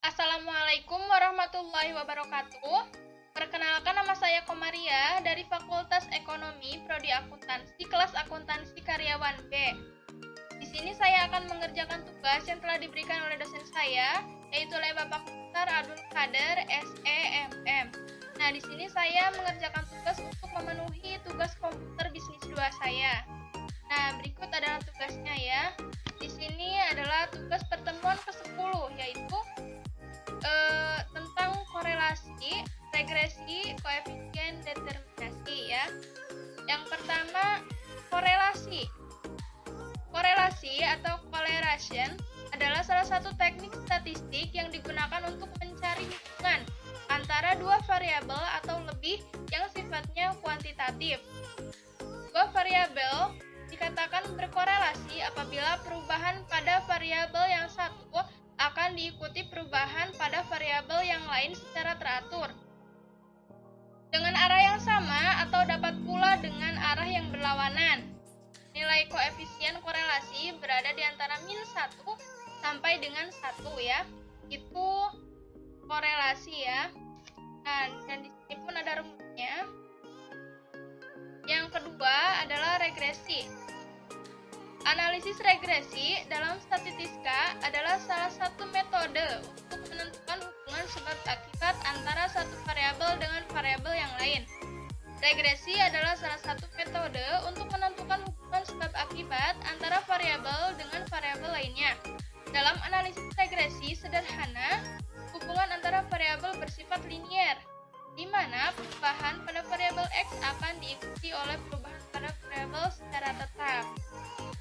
Assalamualaikum warahmatullahi wabarakatuh. Perkenalkan, nama saya Komaria dari Fakultas Ekonomi Prodi Akuntansi, kelas Akuntansi Karyawan B. Di sini saya akan mengerjakan tugas yang telah diberikan oleh dosen saya, yaitu oleh Bapak Mukhtar Abdul Qadir, SEMM. Nah, di sini saya mengerjakan tugas untuk memenuhi tugas komputer bisnis 2 saya. Nah, berikut adalah tugasnya ya. Di sini adalah tugas pertemuan ke-10, yaitu tentang korelasi, regresi, koefisien, determinasi ya. Yang pertama, korelasi. Korelasi atau correlation adalah salah satu teknik statistik yang digunakan untuk mencari hubungan antara dua variabel atau lebih yang sifatnya kuantitatif. Dua variabel dikatakan berkorelasi apabila perubahan pada variabel yang satu akan diikuti perubahan pada variabel yang lain secara teratur dengan arah yang sama atau dapat pula dengan arah yang berlawanan. Nilai koefisien korelasi berada di antara -1 sampai dengan 1 ya. Itu korelasi ya. Nah, dan di sini pun ada rumusnya. Yang kedua adalah regresi. Analisis regresi dalam statistika adalah salah satu metode untuk menentukan hubungan sebab akibat antara satu variabel dengan variabel yang lain. Regresi adalah salah satu metode untuk menentukan hubungan sebab akibat antara variabel dengan variabel lainnya. Dalam analisis regresi sederhana, hubungan antara variabel bersifat linier, di mana perubahan pada variabel X akan diikuti oleh perubahan pada variabel secara tetap.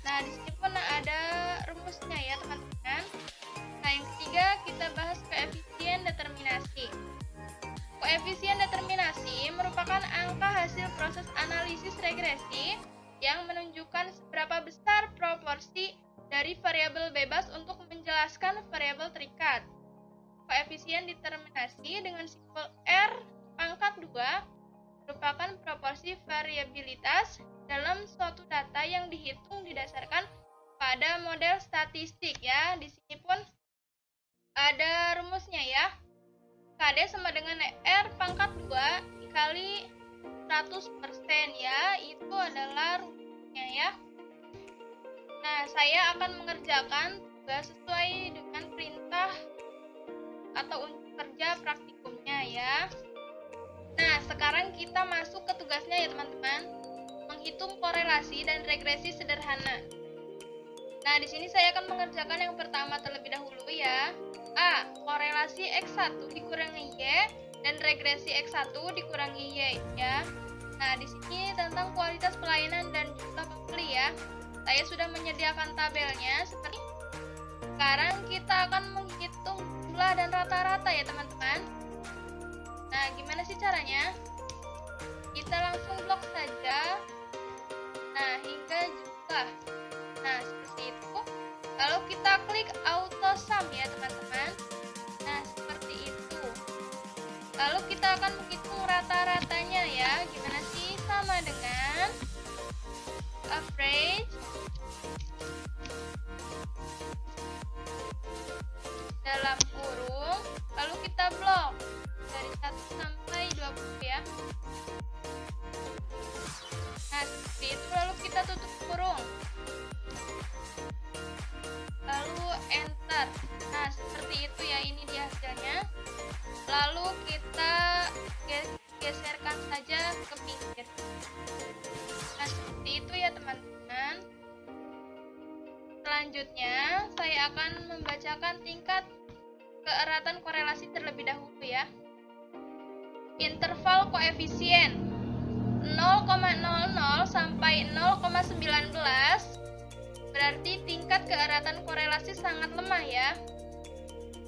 Nah, di sini pun ada rumusnya ya, teman-teman. Nah, yang ketiga kita bahas koefisien determinasi. Koefisien determinasi merupakan angka hasil proses analisis regresi yang menunjukkan seberapa besar proporsi dari variabel bebas untuk menjelaskan variabel terikat. Koefisien determinasi dengan simbol R pangkat 2 merupakan proporsi variabilitas dalam suatu data yang dihitung didasarkan pada model statistik ya. Di sini pun ada rumusnya ya. KD sama dengan R pangkat 2 dikali 100% ya. Itu adalah rumusnya ya. Nah, saya akan mengerjakan tugas sesuai dengan perintah atau unjuk kerja praktikumnya ya. Nah, sekarang kita masuk ke tugasnya ya, teman-teman. Menghitung korelasi dan regresi sederhana. Nah, di sini saya akan mengerjakan yang pertama terlebih dahulu ya. A. Korelasi X1 dikurangi Y dan regresi X1 dikurangi Y ya. Nah, di sini tentang kualitas pelayanan dan jumlah pembeli ya. Saya sudah menyediakan tabelnya seperti ini. Sekarang kita akan menghitung jumlah dan rata-rata ya, teman-teman. Nah, gimana sih caranya? Kita langsung blok saja. Nah, hingga jumlah. Nah, seperti itu. Lalu kita klik auto sum ya, teman-teman. Nah, seperti itu. Lalu kita akan menghitung rata-ratanya ya. Gimana sih? Sama dengan average dalam kurung, lalu kita blok dari 1 sampai 20 ya. Nah, seperti itu. Lalu kita tutup kurung, lalu enter. Nah, seperti itu ya, ini dia hasilnya. Lalu kita geserkan saja ke pinggir. Nah, seperti itu ya, teman-teman. Selanjutnya saya akan membacakan tingkat keeratan korelasi terlebih dahulu ya. Interval koefisien 0,00 sampai 0,19 berarti tingkat keeratan korelasi sangat lemah ya.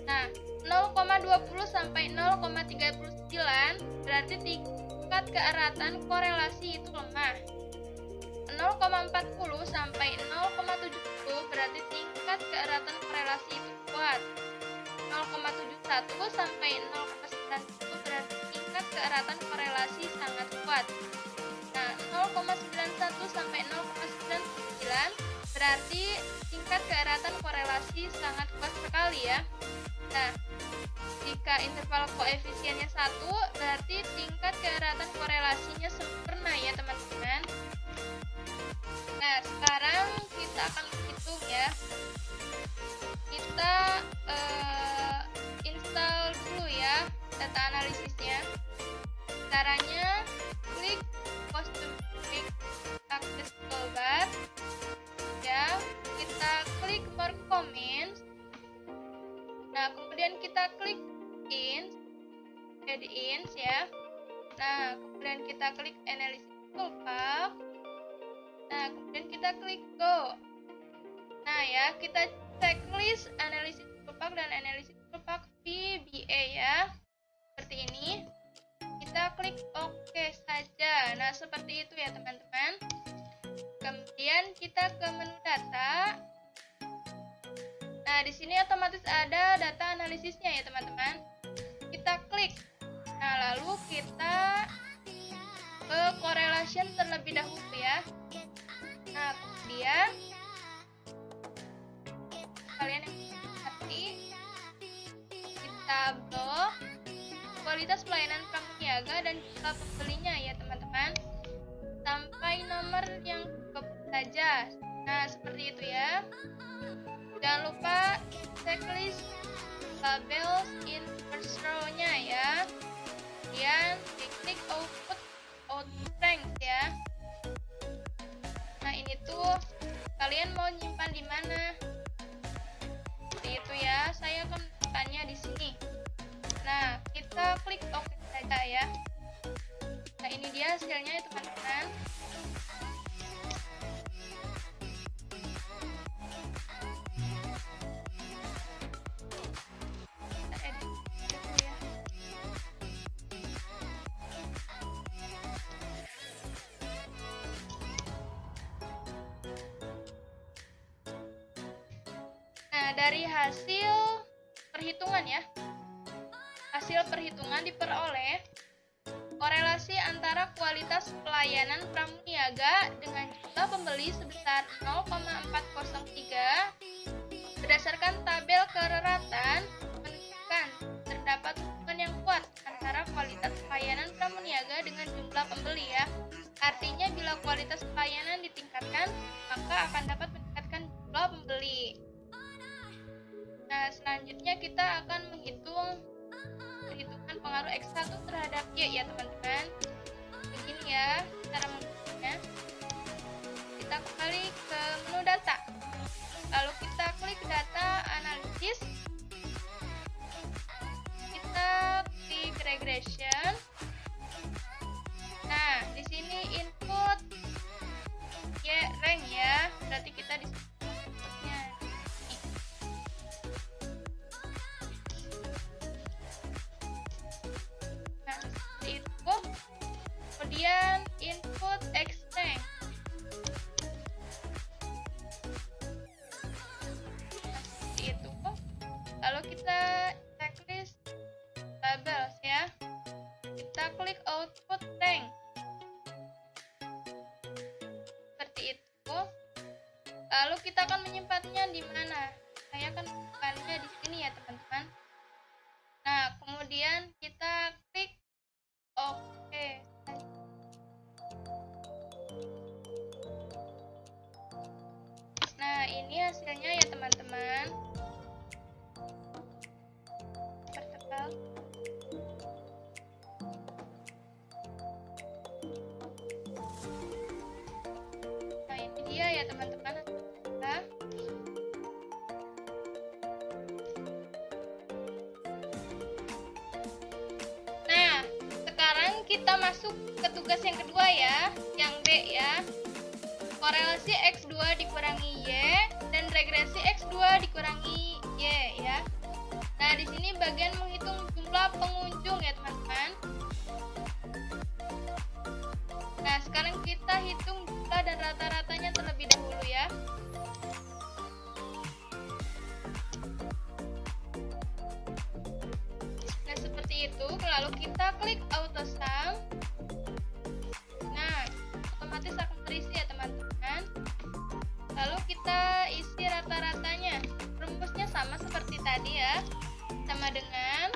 Nah, 0,20 sampai 0,39 berarti tingkat keeratan korelasi itu lemah. 0,40 sampai 0,70 berarti tingkat keeratan korelasi itu kuat. 0,71 sampai 0,90 berarti tingkat keeratan korelasi sangat kuat. Nah, 0,91 sampai 0,99 berarti tingkat keeratan korelasi sangat kuat sekali ya. Nah, Jika interval koefisiennya 1, berarti tingkat keratan korelasinya sempurna ya teman-teman. Nah, sekarang kita akan hitung ya. Kita install dulu ya data analisisnya. Caranya klik post to quick access toolbar ya. Kita klik more comments. Nah, kemudian kita klik add-ins ya. Nah, kemudian kita klik analysis toolpath. Nah, kemudian kita klik go. Nah ya, kita checklist analisis toolpath dan analisis toolpath VBA ya. Seperti ini. Kita klik OK saja. Nah, seperti itu ya teman-teman. Kemudian kita ke menu data. Nah, di sini otomatis ada data analisisnya ya teman-teman. Kita klik. Nah, lalu kita ke correlation terlebih dahulu ya. Nah, kemudian kalian yang mengerti, kita blok kualitas pelayanan pramuniaga dan jumlah pembelinya ya teman-teman, sampai nomor yang cukup saja. Nah, seperti itu ya. Jangan lupa checklist labels in first row-nya ya. Kemudian diklik output strength ya. Nah, ini tuh kalian mau nyimpan di mana? Seperti itu ya. Saya akan menyimpannya di sini. Nah, kita klik OK saja ya. Nah, ini dia hasilnya ya teman-teman. Nah, dari hasil perhitungan ya. Hasil perhitungan diperoleh korelasi antara kualitas pelayanan pramuniaga dengan jumlah pembeli sebesar 0,403 berdasarkan tabel kereratan menunjukkan terdapat hubungan yang kuat antara kualitas pelayanan pramuniaga dengan jumlah pembeli ya. Artinya bila kualitas pelayanan ditingkatkan, maka akan dapat meningkatkan jumlah pembeli. Nah, selanjutnya kita akan menghitung perhitungan pengaruh X1 terhadap Y ya teman-teman. Begini ya cara menghitungnya. Kita kembali ke menu data. Lalu kita klik data analisis. Kita klik regression. Nah, di sini input Y rank ya. Berarti kita di inputnya. Nah, seperti itu. Kemudian input X rank. Nah, seperti itu. Lalu kita checklist labels ya. Kita klik output rank. Seperti itu. Lalu kita akan menyimpannya di mana? Saya akan menyimpannya di sini ya teman-teman. Nah, kemudian kita klik OK. Nah, ini hasilnya ya teman-teman. Pertebal. Nah, ini dia ya teman-teman. Nah, sekarang kita masuk ke tugas yang kedua ya, yang B ya. Korelasi X2 dikurangi Y dan regresi X2 dikurangi Y ya. Nah, di sini bagian menghitung jumlah pengunjung ya teman-teman. Nah, sekarang kita hitung jumlah dan rata-ratanya terlebih dahulu ya. Nah, seperti itu. Lalu kita klik auto sum. Nah, otomatis akan terisi ya teman-teman. Lalu kita isi rata-ratanya. Rumusnya sama seperti tadi ya. Sama dengan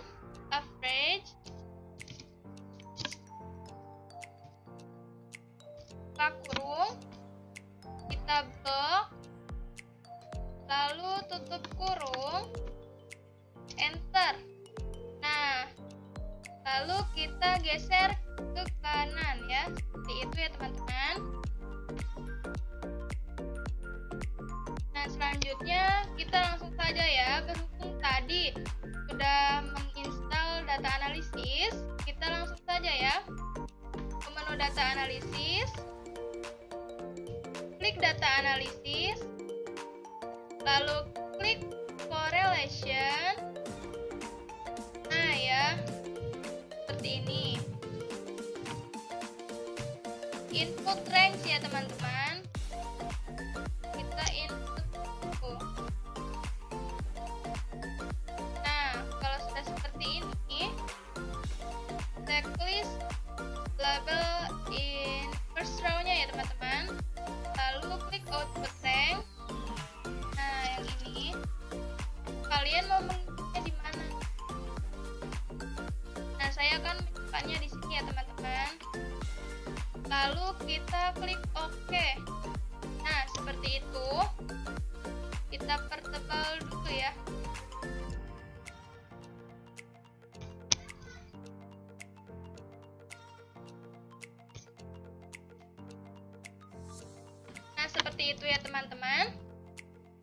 Lalu kita geser ke kanan ya. Seperti itu ya teman-teman. Nah, selanjutnya kita langsung saja ya, berhubung tadi sudah menginstal data analisis, kita langsung saja ya ke menu data analisis, klik data analisis, lalu klik correlation. Nah ya, seperti ini. Input range ya teman-teman. Kita input. Nah, kalau sudah seperti ini, checklist label in first row-nya ya teman-teman. Lalu klik output rank. Nah, yang ini kalian mau mengisinya di mana? Nah, saya akan menyimpannya di sini ya teman-teman. Lalu kita klik OK. Nah, seperti itu. Kita pertebal dulu ya. Nah, seperti itu ya teman-teman.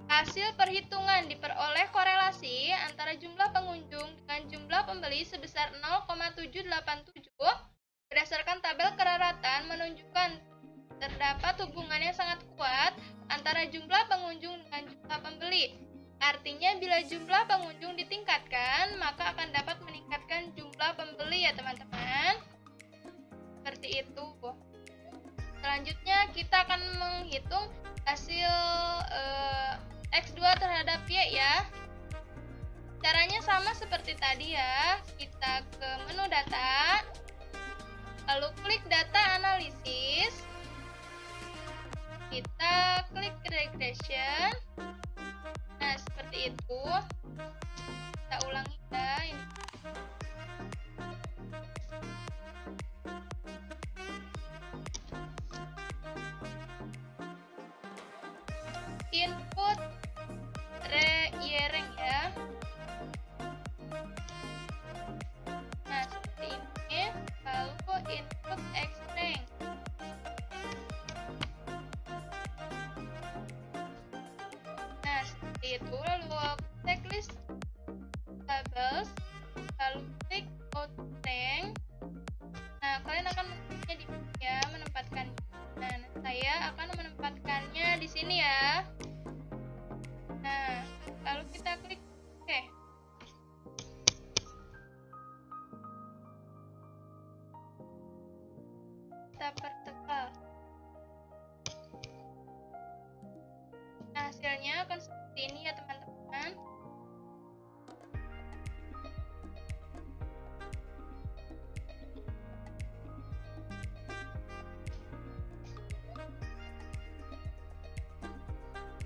Hasil perhitungan diperoleh korelasi antara jumlah pengunjung dengan jumlah pembeli sebesar 0,787. Berdasarkan tabel keraratan menunjukkan terdapat hubungan yang sangat kuat antara jumlah pengunjung dengan jumlah pembeli. Artinya bila jumlah pengunjung ditingkatkan, maka akan dapat meningkatkan jumlah pembeli ya teman-teman. Seperti itu. Selanjutnya kita akan menghitung hasil X2 terhadap Y ya. Caranya sama seperti tadi ya. Kita ke menu data, lalu klik data analisis, kita klik regression. Nah, seperti itu. Kita ulangi ya ini. Input Y-rank ya. Nah, seperti ini. Lalu input X-rank. Nah, seperti itu. Lalu checklist labels, lalu klik output rank. Nah, kalian akan menempatkannya di sini ya, menempatkan. Nah, saya akan menempatkannya di sini ya. Nah, lalu kita klik OK. Kita pertebal. Nah, hasilnya akan seperti ini ya teman-teman.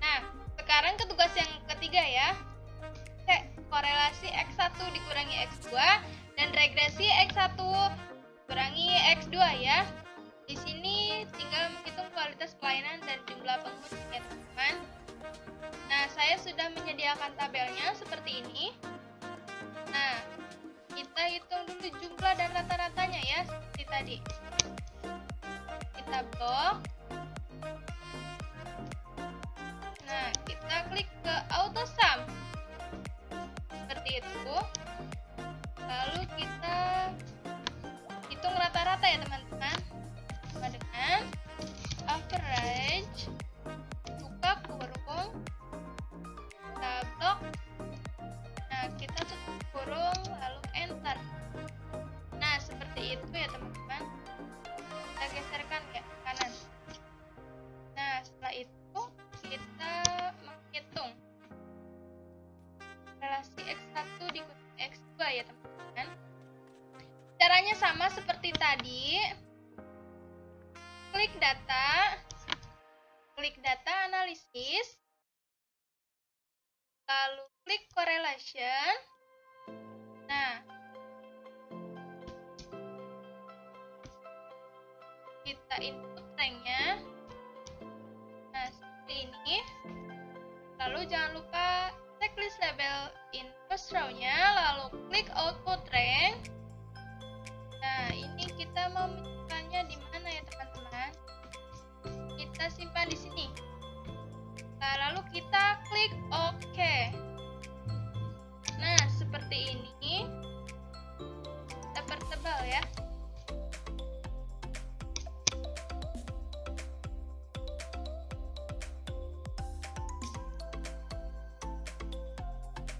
Nah, sekarang ke tugas yang ketiga ya. Cek korelasi X1 dikurangi X2 dan regresi X1 kurangi X2 ya. Di sini tinggal menghitung kualitas pelayanan dan jumlah pengunjung ya teman-teman. Nah, saya sudah menyediakan tabelnya seperti ini. Nah, kita hitung dulu jumlah dan rata-ratanya ya, seperti tadi. Kita blok. Nah, kita klik ke auto sum. Seperti itu. Lalu kita hitung rata-rata ya teman-teman. Sama dengan average, buka kurung, kita blok. Nah, kita tutup kurung, lalu enter. Nah, seperti itu ya teman-teman. Kita geserkan ya ke kanan. Nah, setelah itu kita menghitung relasi X1 dikurangi X2 ya teman-teman. Caranya sama seperti tadi. Klik data analisis, lalu klik correlation. Nah, kita input ranknya. Nah, seperti ini. Lalu jangan lupa checklist label in first row-nya, lalu klik output rank. Nah, ini kita mau menyimpannya di mana ya teman-teman? Kita simpan di sini. Nah, lalu kita klik OK. Nah, seperti ini. Kita pertebal ya.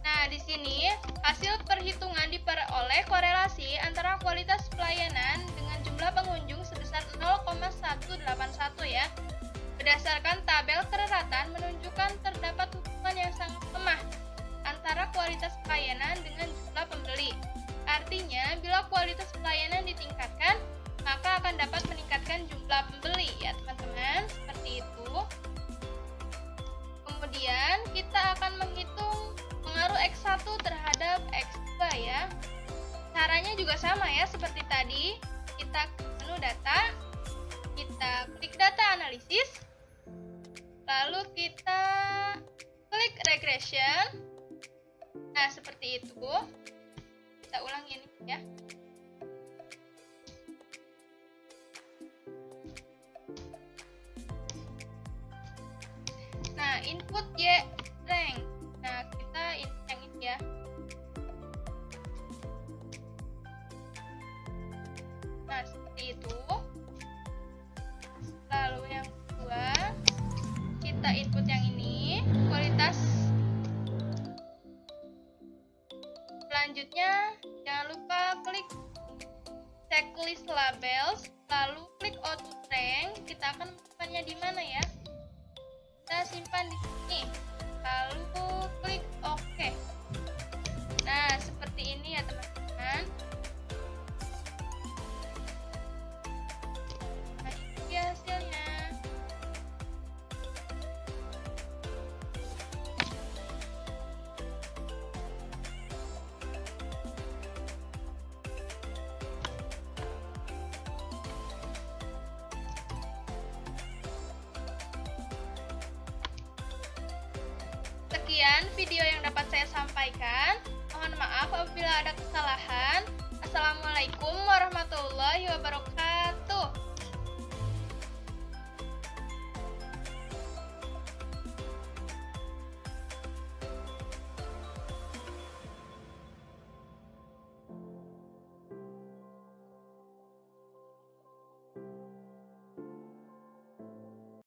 Nah, di sini hasil perhitungan diperoleh korelasi antara kualitas pelayanan dengan jumlah pengunjung sebesar 0,181 ya. Berdasarkan tabel kereratan menunjukkan terdapat hubungan yang sangat lemah antara kualitas pelayanan dengan jumlah pembeli. Artinya, bila kualitas pelayanan ditingkatkan, maka akan dapat meningkatkan jumlah pembeli ya teman-teman. Seperti itu. Kemudian kita akan menghitung pengaruh X1 terhadap X2 ya. Caranya juga sama ya seperti tadi. Kita ke menu data, kita klik data analisis, lalu kita klik regression. Nah, seperti itu. Kita ulangi ini ya. Nah, input Y rank. Nah, kita input yang ini ya. Nah, seperti itu. Lalu yang kedua, kita input yang ini, kualitas. Selanjutnya, jangan lupa klik checklist labels, lalu klik auto rank. Kita akan menyimpannya di mana ya? Kita simpan di sini. Lalu klik OK. Nah, seperti ini ya teman-teman. Nah, ini dia hasilnya. Sekian video yang dapat saya sampaikan. Mohon maaf apabila